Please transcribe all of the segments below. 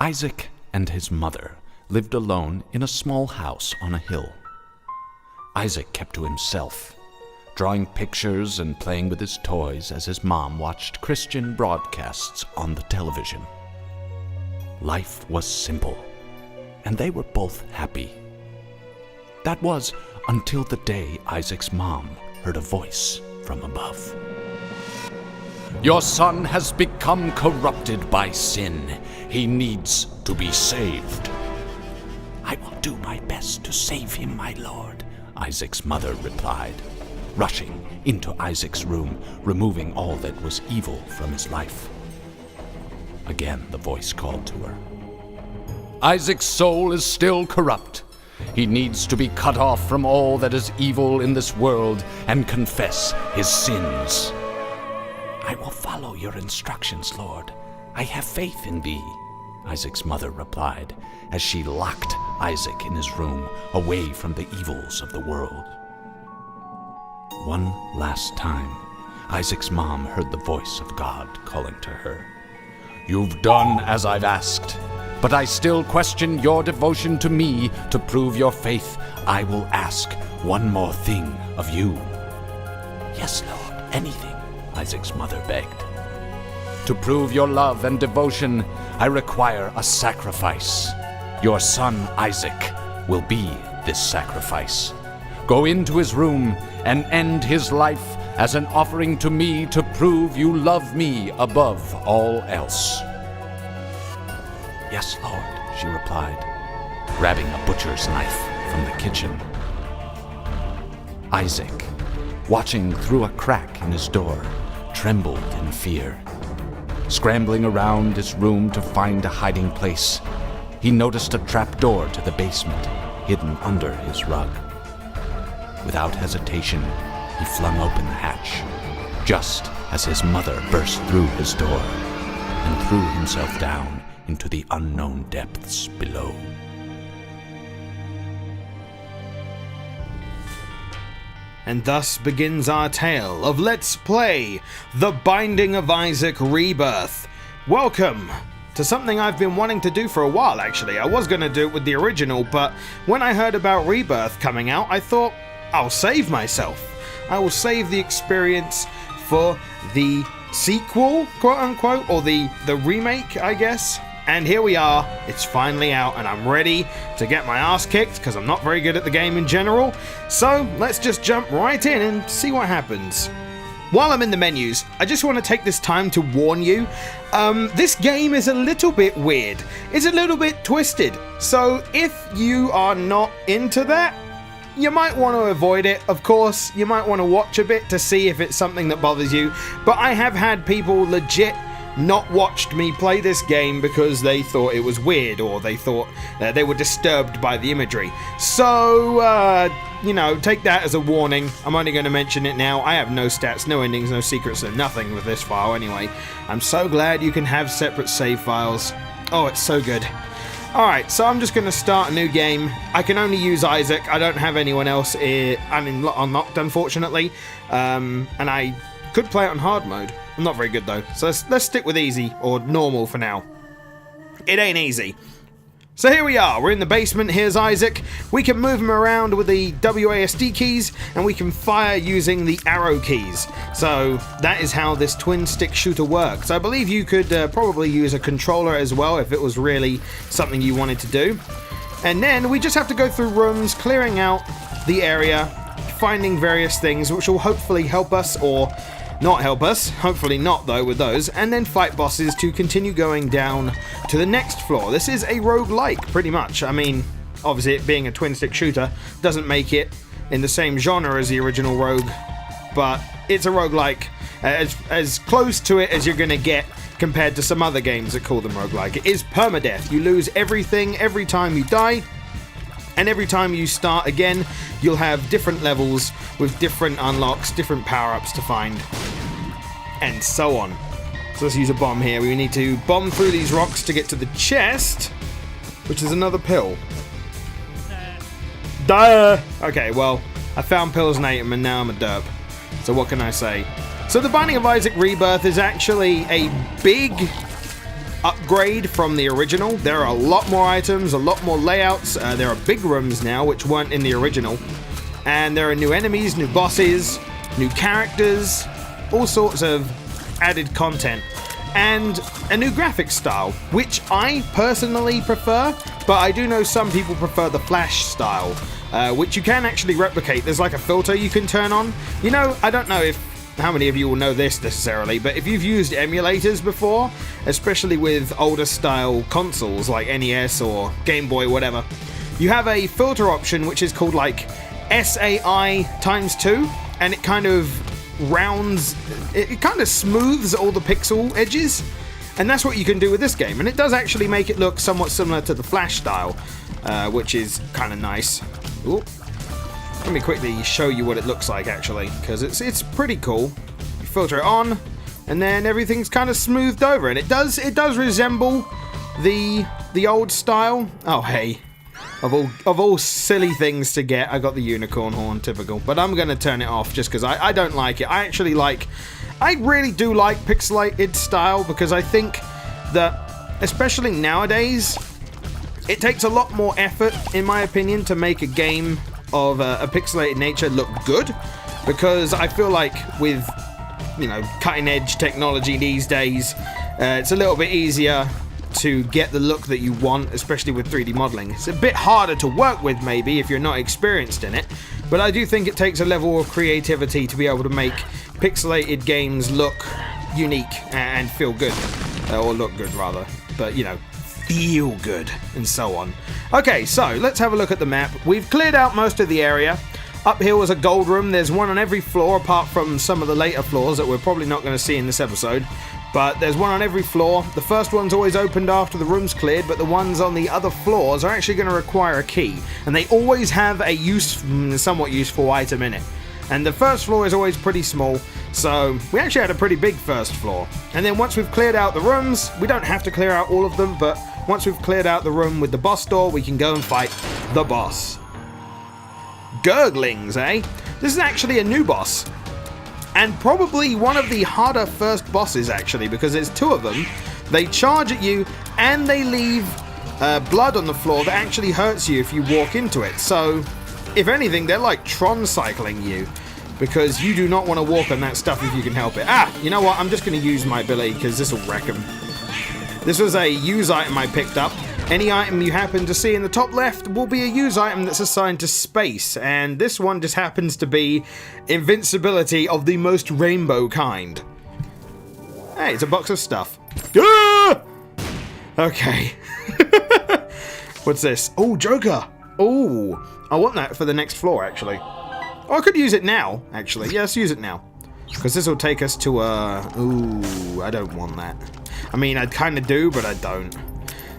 Isaac and his mother lived alone in a small house on a hill. Isaac kept to himself, drawing pictures and playing with his toys as his mom watched Christian broadcasts on the television. Life was simple, and they were both happy. That was until the day Isaac's mom heard a voice from above. "Your son has become corrupted by sin. He needs to be saved." "I will do my best to save him, my lord," Isaac's mother replied, rushing into Isaac's room, removing all that was evil from his life. Again, the voice called to her. "Isaac's soul is still corrupt. He needs to be cut off from all that is evil in this world and confess his sins." "I will follow your instructions, Lord. I have faith in thee," Isaac's mother replied, as she locked Isaac in his room, away from the evils of the world. One last time, Isaac's mom heard the voice of God calling to her. "You've done as I've asked, but I still question your devotion to me. To prove your faith, I will ask one more thing of you." "Yes, Lord, anything," Isaac's mother begged. "To prove your love and devotion, I require a sacrifice. Your son Isaac will be this sacrifice. Go into his room and end his life as an offering to me to prove you love me above all else." "Yes, Lord," she replied, grabbing a butcher's knife from the kitchen. Isaac, watching through a crack in his door, trembled in fear. Scrambling around his room to find a hiding place, he noticed a trapdoor to the basement hidden under his rug. Without hesitation, he flung open the hatch, just as his mother burst through his door and threw himself down into the unknown depths below. And thus begins our tale of Let's Play The Binding of Isaac Rebirth. Welcome to something I've been wanting to do for a while, actually. I was going to do it with the original, but when I heard about Rebirth coming out, I thought, I'll save myself. I will save the experience for the sequel, quote-unquote, or the remake, I guess. And here we are, it's finally out, and I'm ready to get my ass kicked, because I'm not very good at the game in general. So, let's just jump right in and see what happens. While I'm in the menus, I just want to take this time to warn you, this game is a little bit weird. It's a little bit twisted. So, if you are not into that, you might want to avoid it. Of course, you might want to watch a bit to see if it's something that bothers you. But I have had people legit not watched me play this game because they thought it was weird, or they thought they were disturbed by the imagery. So, you know, take that as a warning. I'm only going to mention it now. I have no stats, no endings, no secrets, no nothing with this file anyway. I'm so glad you can have separate save files. Oh, it's so good. Alright, so I'm just going to start a new game. I can only use Isaac. I don't have anyone else unlocked, unfortunately. And I could play it on hard mode. I'm not very good though, so let's stick with easy, or normal for now. It ain't easy. So here we are, we're in the basement, here's Isaac. We can move him around with the WASD keys, and we can fire using the arrow keys. So that is how this twin stick shooter works. I believe you could probably use a controller as well if it was really something you wanted to do. And then we just have to go through rooms, clearing out the area, finding various things which will hopefully help us, or not help us, hopefully not though with those, and then fight bosses to continue going down to the next floor. This is a roguelike, pretty much. I mean, obviously it being a twin stick shooter doesn't make it in the same genre as the original Rogue, but it's a roguelike, as close to it as you're gonna get compared to some other games that call them roguelike. It is permadeath. You lose everything every time you die, and every time you start again, you'll have different levels with different unlocks, different power-ups to find, and so on. So let's use a bomb here. We need to bomb through these rocks to get to the chest, which is another pill. Duh! Okay, well, I found pills and ate them, and now I'm a derp. So what can I say? So The Binding of Isaac Rebirth is actually a big upgrade from the original. There are a lot more items, a lot more layouts. There are big rooms now, which weren't in the original. And there are new enemies, new bosses, new characters, all sorts of added content. And a new graphics style, which I personally prefer, but I do know some people prefer the Flash style, which you can actually replicate. There's like a filter you can turn on. You know, I don't know how many of you will know this necessarily, but if you've used emulators before, especially with older style consoles like NES or Game Boy, whatever, you have a filter option which is called like SAI ×2, and it kind of it kind of smooths all the pixel edges, and that's what you can do with this game, and it does actually make it look somewhat similar to the Flash style, which is kind of nice. Ooh. Let me quickly show you what it looks like actually, because it's pretty cool. You filter it on, and then everything's kind of smoothed over, and it does resemble the old style. Oh hey, of all silly things to get, I got the unicorn horn, typical. But I'm gonna turn it off just because I don't like it. I really do like pixelated style, because I think that, especially nowadays, it takes a lot more effort, in my opinion, to make a game of a pixelated nature look good, because I feel like with, you know, cutting edge technology these days, it's a little bit easier to get the look that you want, especially with 3D modeling. It's a bit harder to work with maybe if you're not experienced in it, but I do think it takes a level of creativity to be able to make pixelated games look unique and feel good, or look good rather, but you know, feel good, and so on. Okay, so let's have a look at the map. We've cleared out most of the area. Up here was a gold room. There's one on every floor, apart from some of the later floors that we're probably not going to see in this episode. But there's one on every floor. The first one's always opened after the room's cleared, but the ones on the other floors are actually going to require a key. And they always have a somewhat useful item in it. And the first floor is always pretty small, so we actually had a pretty big first floor. And then once we've cleared out the rooms, we don't have to clear out all of them, but once we've cleared out the room with the boss door, we can go and fight the boss. Gurglings, eh? This is actually a new boss. And probably one of the harder first bosses, actually, because there's two of them. They charge at you, and they leave blood on the floor that actually hurts you if you walk into it. So, if anything, they're like Tron cycling you, because you do not want to walk on that stuff if you can help it. Ah, you know what? I'm just going to use my ability, because this will wreck them. This was a use item I picked up. Any item you happen to see in the top left will be a use item that's assigned to space, and this one just happens to be invincibility of the most rainbow kind. Hey, it's a box of stuff. Ah! Okay. What's this? Oh, Joker. Oh, I want that for the next floor, actually. Oh, I could use it now, actually. Yeah, let's use it now. Because this will take us to ooh, I don't want that. I mean, I kind of do, but I don't.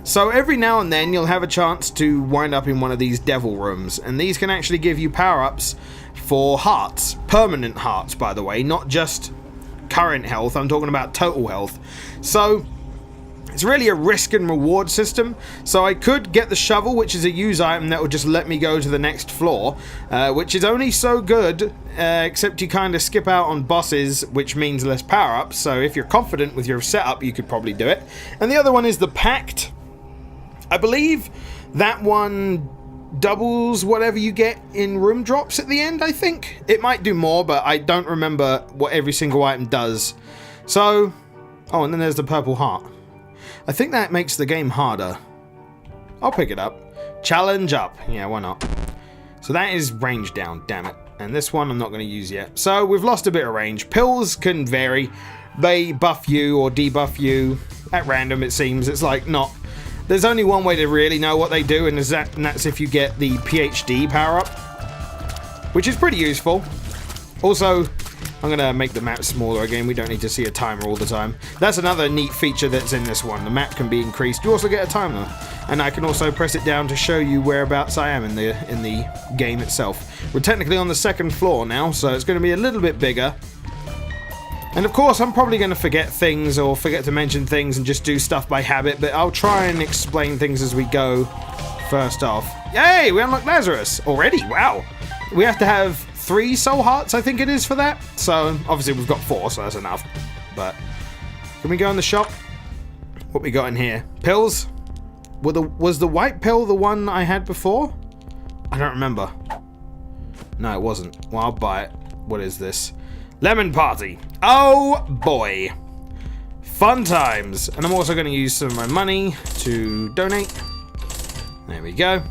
So every now and then you'll have a chance to wind up in one of these devil rooms, and these can actually give you power-ups for hearts. Permanent hearts, by the way, not just current health. I'm talking about total health. So it's really a risk and reward system. So I could get the shovel, which is a use item that will just let me go to the next floor, which is only so good, except you kind of skip out on bosses, which means less power-ups. So if you're confident with your setup, you could probably do it. And the other one is the Pact. I believe that one doubles whatever you get in room drops at the end, I think. It might do more, but I don't remember what every single item does. So, oh, and then there's the purple heart. I think that makes the game harder. I'll pick it up. Challenge up. Yeah, why not? So that is range down, damn it. And this one I'm not going to use yet. So we've lost a bit of range. Pills can vary. They buff you or debuff you at random, it seems. It's like not... There's only one way to really know what they do, and that's if you get the PhD power-up, which is pretty useful. Also, I'm going to make the map smaller again. We don't need to see a timer all the time. That's another neat feature that's in this one. The map can be increased. You also get a timer, and I can also press it down to show you whereabouts I am in the game itself. We're technically on the second floor now, so it's going to be a little bit bigger. And of course, I'm probably going to forget things or forget to mention things and just do stuff by habit, but I'll try and explain things as we go. First off, yay, we unlocked Lazarus already. Wow. We have to have 3 soul hearts, I think it is, for that. So obviously we've got 4, so that's enough. But can we go in the shop? What we got in here? Pills? Was the white pill the one I had before? I don't remember. No, it wasn't. Well, I'll buy it. What is this? Lemon Party. Oh, boy. Fun times. And I'm also going to use some of my money to donate. There we go.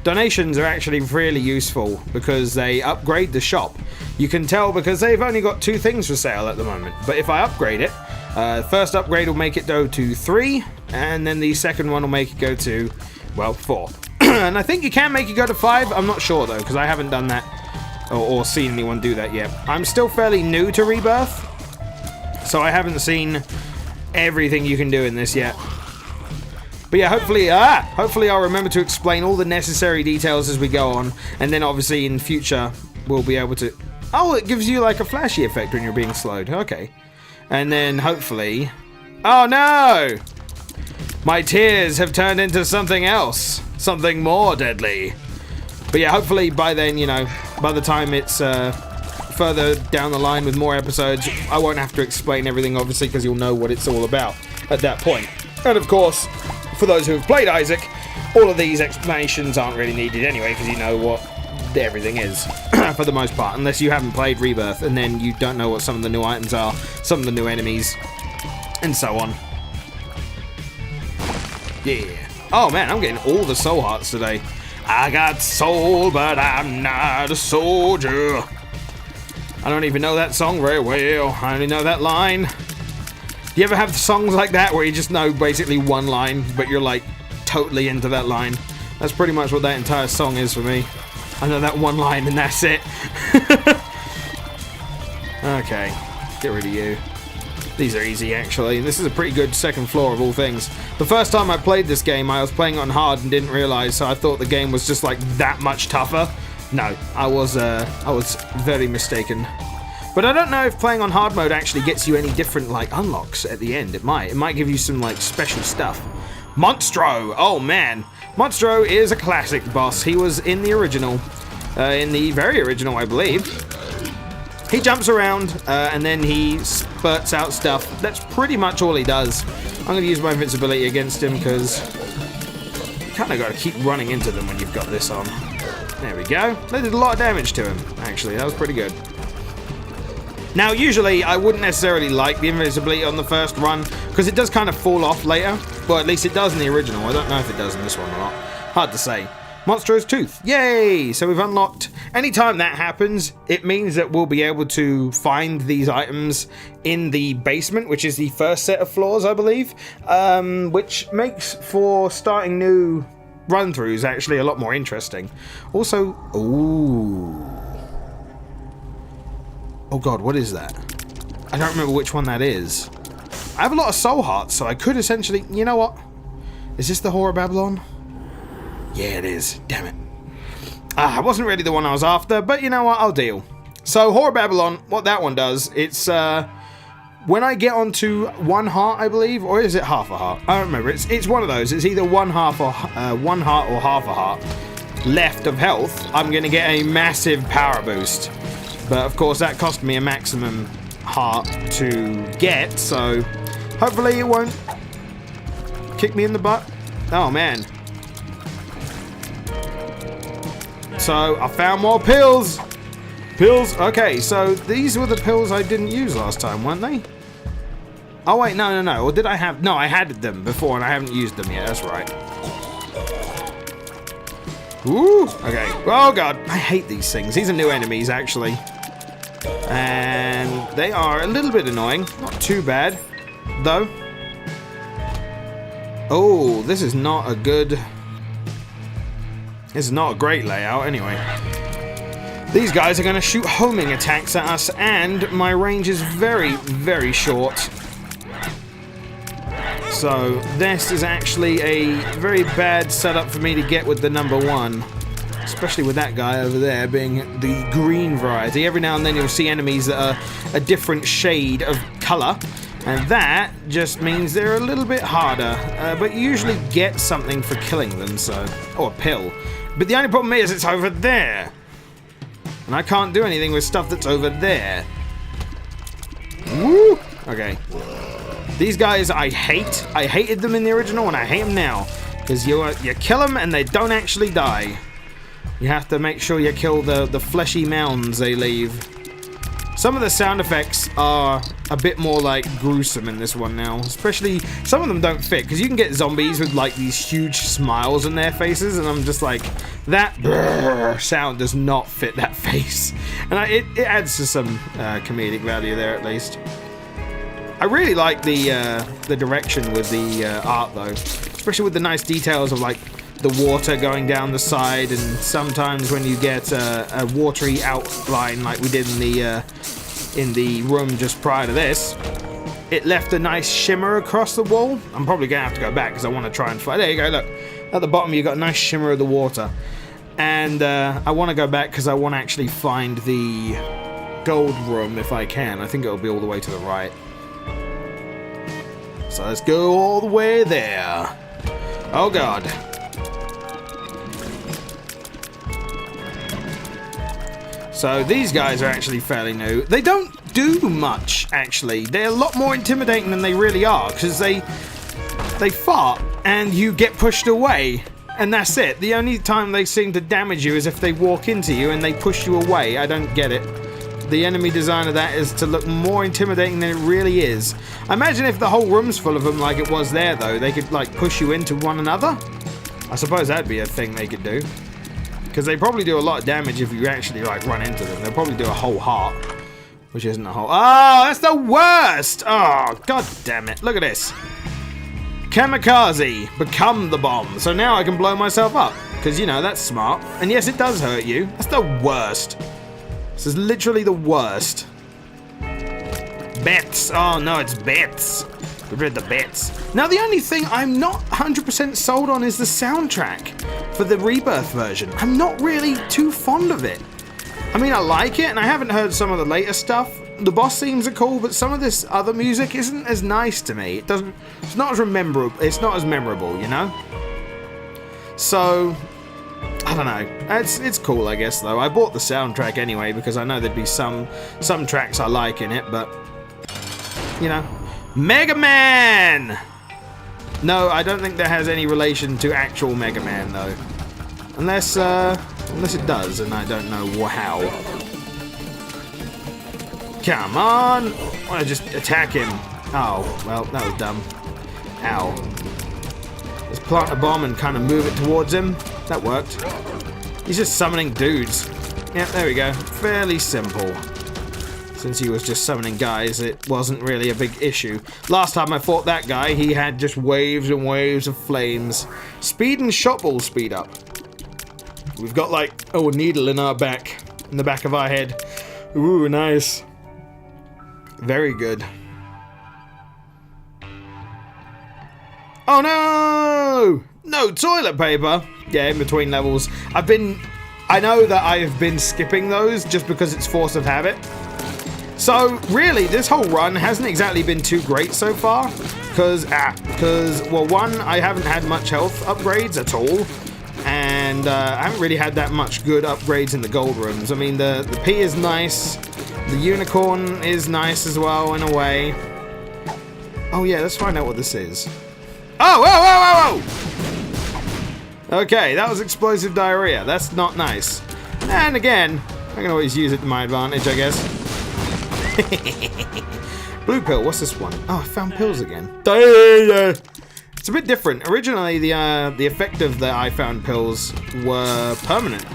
Donations are actually really useful because they upgrade the shop. You can tell because they've only got 2 things for sale at the moment. But if I upgrade it, first upgrade will make it go to 3, and then the second one will make it go to, well, 4. And I think you can make it go to 5. I'm not sure though, because I haven't done that or seen anyone do that yet. I'm still fairly new to Rebirth, so I haven't seen everything you can do in this yet. But yeah, hopefully I'll remember to explain all the necessary details as we go on, and then obviously in future we'll be able to... Oh, it gives you like a flashy effect when you're being slowed. Okay. And then hopefully... Oh no! My tears have turned into something else. Something more deadly. But yeah, hopefully by then, you know, by the time it's further down the line with more episodes, I won't have to explain everything, obviously, because you'll know what it's all about at that point. And of course, for those who have played Isaac, all of these explanations aren't really needed anyway, because you know what everything is, for the most part, unless you haven't played Rebirth, and then you don't know what some of the new items are, some of the new enemies, and so on. Yeah. Oh man, I'm getting all the soul hearts today. I got soul, but I'm not a soldier. I don't even know that song very well. I only know that line. Do you ever have songs like that where you just know basically one line, but you're like totally into that line? That's pretty much what that entire song is for me. I know that one line and that's it. Okay, get rid of you. These are easy actually. This is a pretty good second floor of all things. The first time I played this game, I was playing on hard and didn't realize, so I thought the game was just like that much tougher. No, I was very mistaken. But I don't know if playing on hard mode actually gets you any different like unlocks at the end. It might give you some like special stuff. Monstro! Oh man. Monstro is a classic boss. He was in the original. In the very original, I believe. He jumps around, and then he spurts out stuff. That's pretty much all he does. I'm going to use my invincibility against him, because you kind of got to keep running into them when you've got this on. There we go. They did a lot of damage to him, actually. That was pretty good. Now, usually, I wouldn't necessarily like the invincibility on the first run, because it does kind of fall off later. Well, at least it does in the original. I don't know if it does in this one or not. Hard to say. Monstro's Tooth. Yay! So we've unlocked... Anytime that happens, it means that we'll be able to find these items in the basement, which is the first set of floors, I believe. Which makes for starting new run-throughs actually a lot more interesting. Also... Ooh... Oh god, what is that? I don't remember which one that is. I have a lot of soul hearts, so I could essentially... You know what? Is this the Whore of Babylon? Yeah, it is. Damn it. I wasn't really the one I was after, but you know what? I'll deal. So, Whore of Babylon, what that one does, it's, when I get onto 1 heart, I believe, or is it half a heart? I don't remember. It's one of those. It's either 1 heart or half a heart left of health. I'm going to get a massive power boost. But, of course, that cost me a maximum heart to get, so hopefully it won't kick me in the butt. Oh, man. So, I found more pills! Pills? Okay, so these were the pills I didn't use last time, weren't they? Oh wait, no. Or did I have... No, I had them before and I haven't used them yet, that's right. Ooh, okay. Oh god, I hate these things. These are new enemies, actually. And they are a little bit annoying. Not too bad, though. Oh, this is not a good... This is not a great layout, anyway. These guys are going to shoot homing attacks at us, and my range is very, very short. So, this is actually a very bad setup for me to get with the number 1. Especially with that guy over there being the green variety. Every now and then you'll see enemies that are a different shade of colour. And that just means they're a little bit harder. But you usually get something for killing them, so... Or a pill. But the only problem is it's over there. And I can't do anything with stuff that's over there. Woo! Okay. These guys I hate. I hated them in the original and I hate them now. Because you kill them and they don't actually die. You have to make sure you kill the fleshy mounds they leave. Some of the sound effects are a bit more like gruesome in this one now. Especially, some of them don't fit. Because you can get zombies with like these huge smiles on their faces. And I'm just like, that sound does not fit that face. And it adds to some comedic value there at least. I really like the direction with the art though. Especially with the nice details of like the water going down the side, and sometimes when you get a watery outline like we did in the room just prior to this, it left a nice shimmer across the wall. I'm probably gonna have to go back because I want to try and find. There you go, look at the bottom, you got a nice shimmer of the water, and I want to go back because I want to actually find the gold room if I can. I think it'll be all the way to the right, so let's go all the way there. Oh god. So these guys are actually fairly new. They don't do much, actually. They're a lot more intimidating than they really are, because they fart and you get pushed away, and that's it. The only time they seem to damage you is if they walk into you and they push you away. I don't get it. The enemy design of that is to look more intimidating than it really is. I imagine if the whole room's full of them like it was there, though, they could like push you into one another. I suppose that'd be a thing they could do. Because they probably do a lot of damage if you actually like run into them. They'll probably do a whole heart, which isn't a whole. Oh, that's the worst! Oh, god damn it! Look at this. Kamikaze, become the bomb. So now I can blow myself up because you know that's smart. And yes, it does hurt you. That's the worst. This is literally the worst. Bets. Oh no, it's bets. Get rid of the bets. Now the only thing I'm not 100% sold on is the soundtrack for the Rebirth version. I'm not really too fond of it. I mean, I like it, and I haven't heard some of the later stuff. The boss themes are cool, but some of this other music isn't as nice to me. It's not as memorable. It's not as memorable, you know. So I don't know. It's cool, I guess. Though I bought the soundtrack anyway because I know there'd be some tracks I like in it, but you know. Mega Man! No, I don't think that has any relation to actual Mega Man, though. Unless it does, and I don't know how. Come on! I want to just attack him. Oh, well, that was dumb. Ow. Let's plant a bomb and kind of move it towards him. That worked. He's just summoning dudes. Yep, there we go. Fairly simple. Since he was just summoning guys, it wasn't really a big issue. Last time I fought that guy, he had just waves and waves of flames. Speed and shot ball speed up. We've got like, oh, a needle in our back. In the back of our head. Ooh, nice. Very good. Oh no! No toilet paper! Yeah, in between levels. I know that I've been skipping those just because it's force of habit. So, really, this whole run hasn't exactly been too great so far, because, well, one, I haven't had much health upgrades at all, and I haven't really had that much good upgrades in the gold rooms. I mean, the P is nice, the unicorn is nice as well, in a way. Oh yeah, let's find out what this is. Oh, whoa, whoa, whoa, whoa! Okay, that was explosive diarrhea. That's not nice. And again, I can always use it to my advantage, I guess. Blue pill, what's this one? Oh, I found pills again. It's a bit different. Originally, the effect of the I found pills were permanent.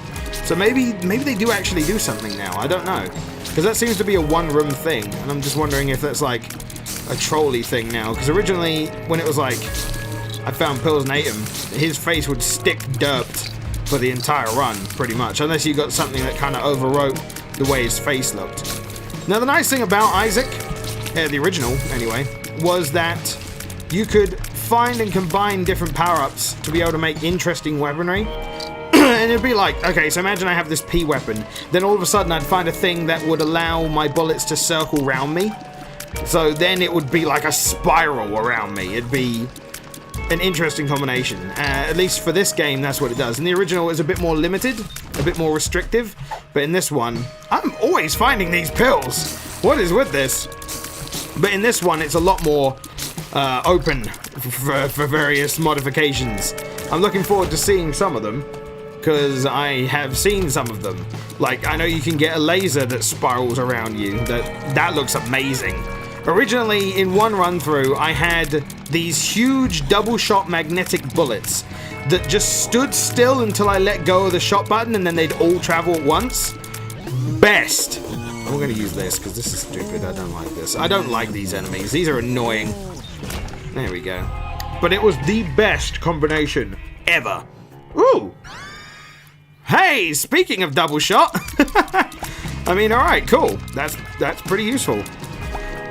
So maybe they do actually do something now. I don't know. Because that seems to be a one-room thing. And I'm just wondering if that's like a trolley thing now. Because originally, when it was like, I found pills and ate him, his face would stick derped for the entire run, pretty much. Unless you got something that kind of overwrote the way his face looked. Now, the nice thing about Isaac, the original anyway, was that you could find and combine different power-ups to be able to make interesting weaponry. And it'd be like, okay, so imagine I have this P weapon, then all of a sudden I'd find a thing that would allow my bullets to circle around me. So then it would be like a spiral around me. It'd be an interesting combination. At least for this game, that's what it does. In the original, it's a bit more limited, a bit more restrictive, but in this one, I'm always finding these pills. What is with this? But in this one, it's a lot more open for various modifications. I'm looking forward to seeing some of them, because I have seen some of them. Like, I know you can get a laser that spirals around you. That looks amazing. Originally, in one run through, I had these huge double shot magnetic bullets that just stood still until I let go of the shot button, and then they'd all travel at once. Best. I'm gonna use this because this is stupid. I don't like this. I don't like these enemies. These are annoying. There we go. But it was the best combination ever. Ooh. Hey, speaking of double shot. I mean, alright, cool. That's pretty useful.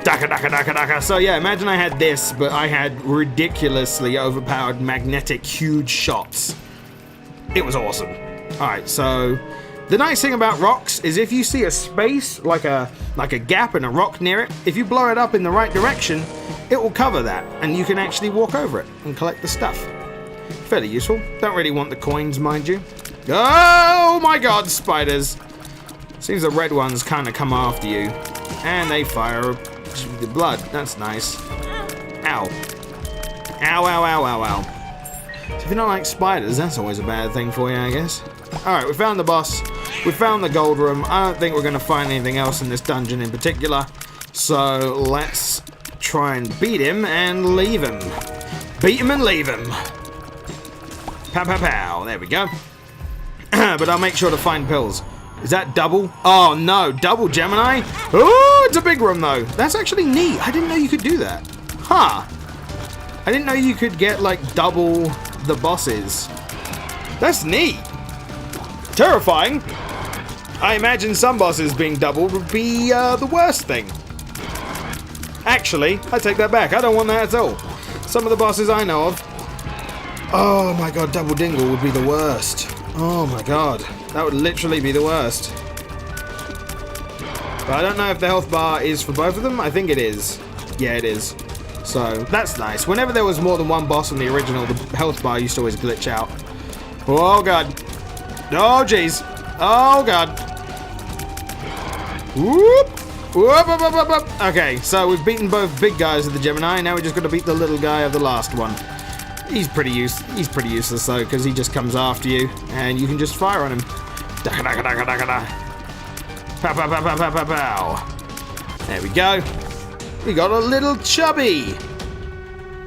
Daka daka daka daka. So yeah, imagine I had this, but I had ridiculously overpowered magnetic huge shots. It was awesome. Alright, so the nice thing about rocks is if you see a space, like a gap and a rock near it, if you blow it up in the right direction, it will cover that, and you can actually walk over it and collect the stuff. Fairly useful. Don't really want the coins, mind you. Oh my god, spiders. Seems the red ones kind of come after you, and they fire the blood. That's nice. Ow. Ow, ow, ow, ow, ow. So if you don't like spiders, that's always a bad thing for you, I guess. Alright, we found the boss. We found the gold room. I don't think we're going to find anything else in this dungeon in particular. So let's try and beat him and leave him. Beat him and leave him. Pow, pow, pow. There we go. But I'll make sure to find pills. Is that double? Oh no, double Gemini? Oh, it's a big room though. That's actually neat. I didn't know you could do that. Huh. I didn't know you could get like double the bosses. That's neat. Terrifying. I imagine some bosses being doubled would be the worst thing. Actually, I take that back. I don't want that at all. Some of the bosses I know of. Oh my god, double dingle would be the worst. Oh my god. That would literally be the worst. But I don't know if the health bar is for both of them. I think it is. Yeah, it is. So, that's nice. Whenever there was more than one boss in the original, the health bar used to always glitch out. Oh god. Oh jeez. Oh god. Whoop. Whoop, whoop, whoop, whoop, whoop. Okay, so we've beaten both big guys of the Gemini. Now we're just going to beat the little guy of the last one. He's pretty useless though, because he just comes after you, and you can just fire on him. Daka daka daka daka da. Pow pow pow pow pow pow pow. There we go. We got a little chubby.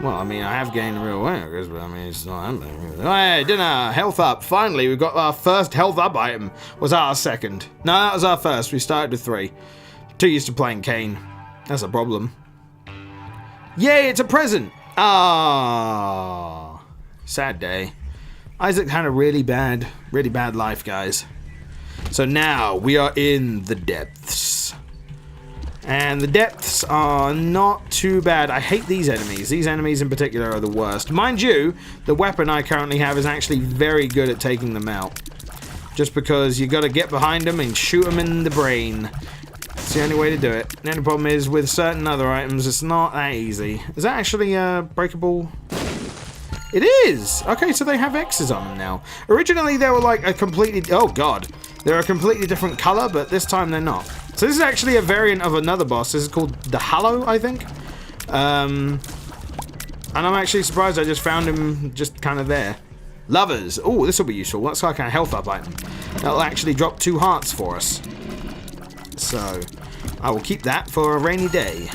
Well, I mean, I have gained real weight, but I mean, it's not happening. Hey, dinner, health up. Finally, we got our first health up item. Was our second? No, that was our first. We started with 3. Too used to playing Kane. That's a problem. Yay, it's a present. Ah, sad day. Isaac had a really bad life, guys. So now we are in the depths. And the depths are not too bad. I hate these enemies. These enemies in particular are the worst. Mind you, the weapon I currently have is actually very good at taking them out. Just because you gotta get behind them and shoot them in the brain. It's the only way to do it. The only problem is with certain other items, it's not that easy. Is that actually breakable? It is! Okay, so they have X's on them now. Originally, they were like a completely... Oh, God. They're a completely different color, but this time they're not. So this is actually a variant of another boss. This is called the Hallow, I think. And I'm actually surprised I just found him just kind of there. Lovers. Oh, this will be useful. That's like a health up item. That'll actually drop 2 hearts for us. So, I will keep that for a rainy day.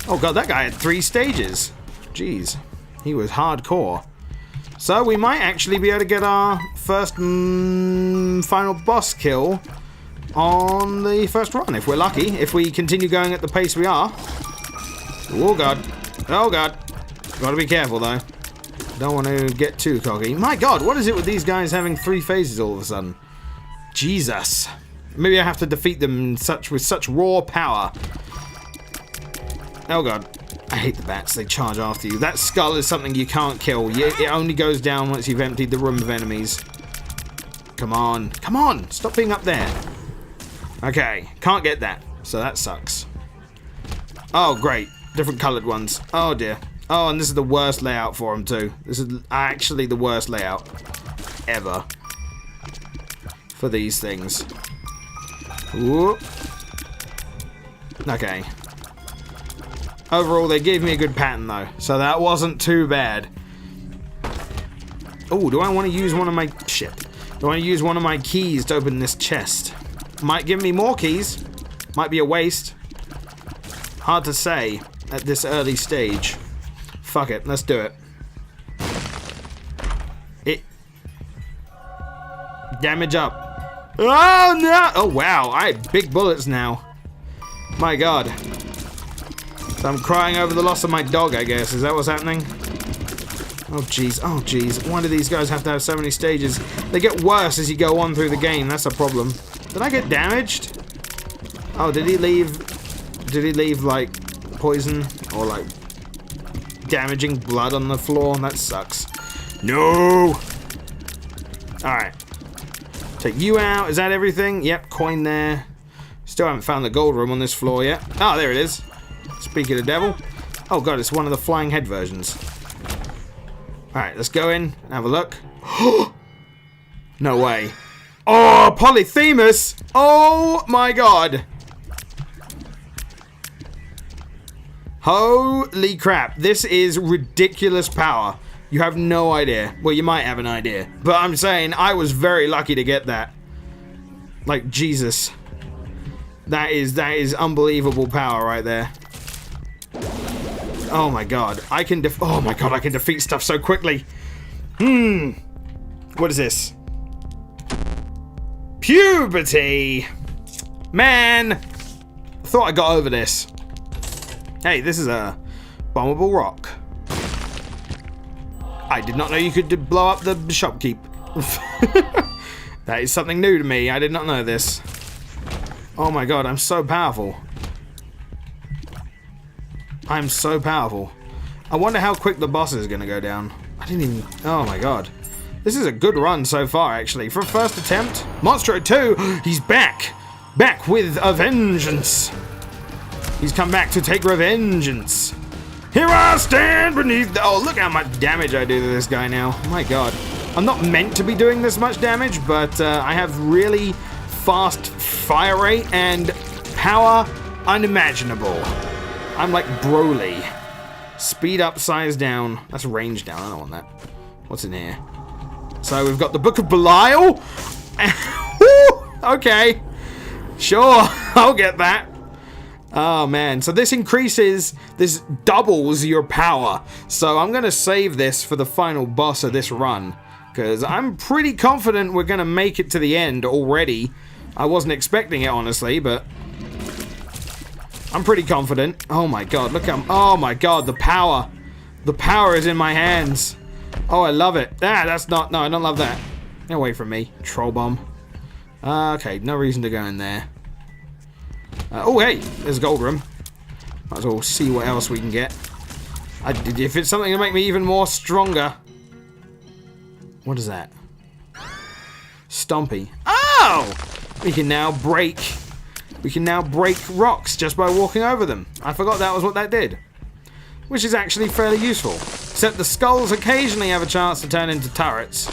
Oh god, that guy had 3 stages. Jeez, he was hardcore. So, we might actually be able to get our first final boss kill on the first run, if we're lucky. If we continue going at the pace we are. Oh god. Oh god. Gotta be careful, though. Don't want to get too cocky. My god, what is it with these guys having 3 phases all of a sudden? Jesus. Maybe I have to defeat them with such raw power. Oh god. I hate the bats. They charge after you. That skull is something you can't kill. It only goes down once you've emptied the room of enemies. Come on. Come on. Stop being up there. Okay. Can't get that. So that sucks. Oh, great. Different colored ones. Oh, dear. Oh, and this is the worst layout for them, too. This is actually the worst layout ever for these things. Whoop. Okay. Overall, they gave me a good pattern, though. So that wasn't too bad. Oh, do I want to use one of my... Shit. Do I want to use one of my keys to open this chest? Might give me more keys. Might be a waste. Hard to say at this early stage. Fuck it. Let's do it. Damage up. Oh, no! Oh, wow. I have big bullets now. My God. So I'm crying over the loss of my dog, I guess. Is that what's happening? Oh, jeez. Oh, jeez. Why do these guys have to have so many stages? They get worse as you go on through the game. That's a problem. Did I get damaged? Oh, did he leave... Did he leave, like, poison? Or, like, damaging blood on the floor? That sucks. No! Alright. Take you out. Is that everything? Yep, coin there. Still haven't found the gold room on this floor yet. Oh, there it is. Speak of the devil. Oh, God, it's one of the flying head versions. Alright, let's go in and have a look. No way. Oh, Polyphemus! Oh, my God. Holy crap. This is ridiculous power. You have no idea. Well, you might have an idea. But I'm saying I was very lucky to get that. Like, Jesus. That is unbelievable power right there. Oh my God. Oh my God, I can defeat stuff so quickly. What is this? Puberty. Man. I thought I got over this. Hey, this is a bombable rock. I did not know you could blow up the shopkeep. That is something new to me. I did not know this. Oh my God, I'm so powerful. I'm so powerful. I wonder how quick the boss is going to go down. I didn't even... Oh my God. This is a good run so far, actually. For a first attempt. Monstro 2, he's back. Back with a vengeance. He's come back to take revengeance. Here I stand beneath the... Oh, look how much damage I do to this guy now. My God. I'm not meant to be doing this much damage, but I have really fast fire rate and power unimaginable. I'm like Broly. Speed up, size down. That's range down. I don't want that. What's in here? So we've got the Book of Belial. Okay. Sure, I'll get that. Oh man, so this doubles your power. So I'm gonna save this for the final boss of this run, because I'm pretty confident we're gonna make it to the end already. I wasn't expecting it, honestly, but I'm pretty confident. Oh my God, look how... Oh my God, the power. The power is in my hands. Oh, I love it. Ah, that's not... No, I don't love that. Get away from me, troll bomb. Okay, no reason to go in there. Oh, hey, there's a gold room. Might as well see what else we can get. If it's something to make me even more stronger. What is that? Stompy. Oh! We can now break rocks just by walking over them. I forgot that was what that did. Which is actually fairly useful. Except the skulls occasionally have a chance to turn into turrets.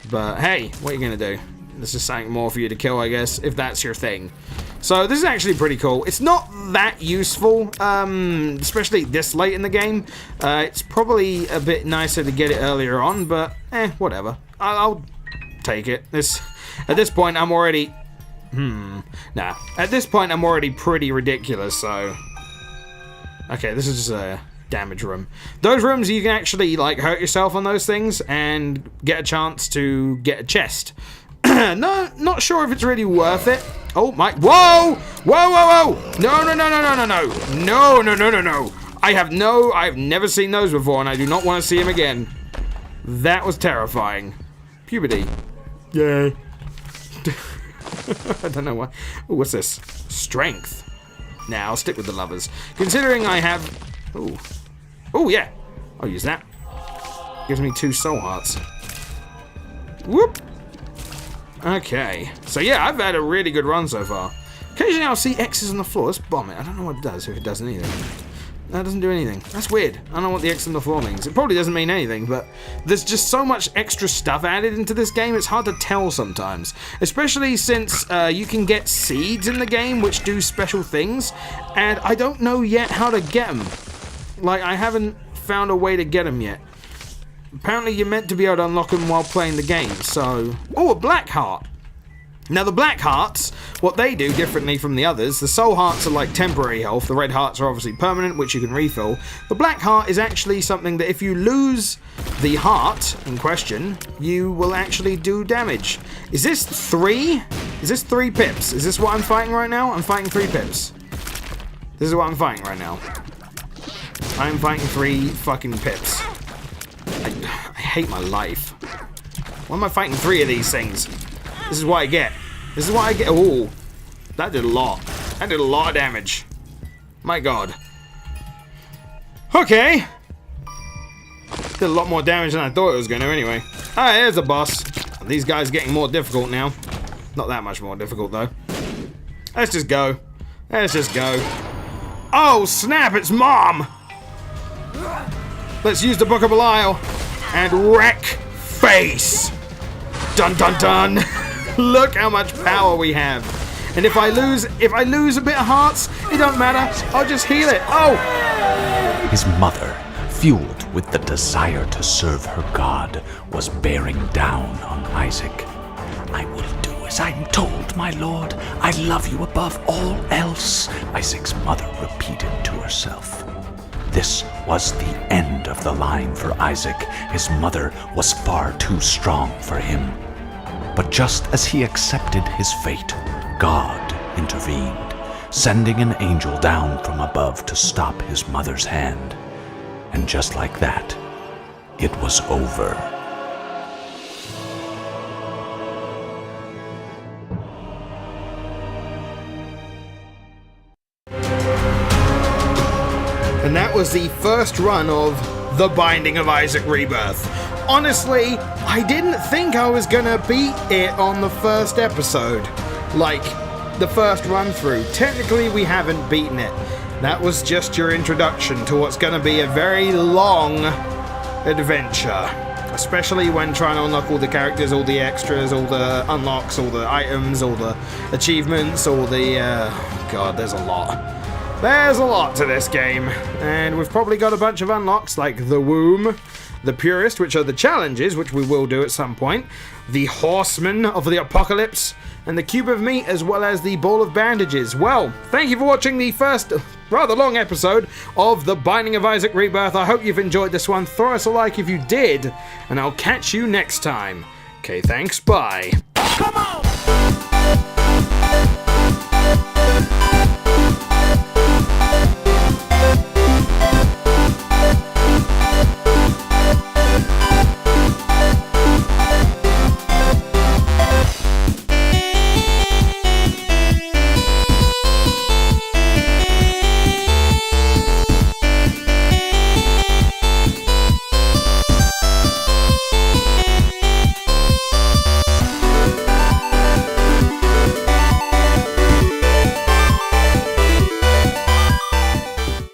But hey, what are you going to do? This is something more for you to kill, I guess, if that's your thing. So this is actually pretty cool. It's not that useful, especially this late in the game. It's probably a bit nicer to get it earlier on, but whatever. I'll take it. At this point, I'm already... Nah. At this point, I'm already pretty ridiculous, so... Okay, this is just a damage room. Those rooms, you can actually, like, hurt yourself on those things and get a chance to get a chest. No, not sure if it's really worth it. Oh my... Whoa! Whoa, whoa, whoa! No, no, no, no, no, no, no. No, no, no, no, no. I've never seen those before, and I do not want to see them again. That was terrifying. Puberty. Yay. I don't know why. Ooh, what's this? Strength. Now, I'll stick with the lovers. Considering I have... Ooh. Oh, yeah. I'll use that. Gives me 2 soul hearts. Whoop. Okay. So, yeah, I've had a really good run so far. Occasionally, I'll see X's on the floor. Let's bomb it. I don't know what it does, if it does anything. That doesn't do anything. That's weird. I don't know what the X on the floor means. It probably doesn't mean anything, but there's just so much extra stuff added into this game, it's hard to tell sometimes. Especially since you can get seeds in the game which do special things, and I don't know yet how to get them. Like, I haven't found a way to get them yet. Apparently you're meant to be able to unlock them while playing the game, so... Oh, a black heart! Now the black hearts, what they do differently from the others, the soul hearts are like temporary health, the red hearts are obviously permanent, which you can refill. The black heart is actually something that if you lose the heart in question, you will actually do damage. Is this 3? Is this 3 pips? Is this what I'm fighting right now? I'm fighting 3 pips. This is what I'm fighting right now. I'm fighting 3 fucking pips. I hate my life. Why am I fighting 3 of these things? This is what I get. This is what I get. Oh, that did a lot. That did a lot of damage. My god. Okay. Did a lot more damage than I thought it was going to anyway. Alright, there's the boss. These guys are getting more difficult now. Not that much more difficult though. Let's just go. Let's just go. Oh, snap, it's Mom! Let's use the Book of Belial and wreck face. Dun dun dun. Look how much power we have. And if I lose a bit of hearts, it don't matter. I'll just heal it. Oh! His mother, fueled with the desire to serve her God, was bearing down on Isaac. I will do as I'm told, my lord. I love you above all else, Isaac's mother repeated to herself. This was the end of the line for Isaac. His mother was far too strong for him. But just as he accepted his fate, God intervened, sending an angel down from above to stop his mother's hand. And just like that, it was over. And that was the first run of The Binding of Isaac Rebirth. Honestly, I didn't think I was gonna beat it on the first episode. Like, the first run through. Technically, we haven't beaten it. That was just your introduction to what's gonna be a very long adventure. Especially when trying to unlock all the characters, all the extras, all the unlocks, all the items, all the achievements, all the... God, there's a lot. There's a lot to this game. And we've probably got a bunch of unlocks like the Womb, the Purist, which are the challenges, which we will do at some point, the Horseman of the Apocalypse, and the Cube of Meat, as well as the Ball of Bandages. Well, thank you for watching the first rather long episode of The Binding of Isaac Rebirth. I hope you've enjoyed this one. Throw us a like if you did, and I'll catch you next time. Okay, thanks, bye. Come on!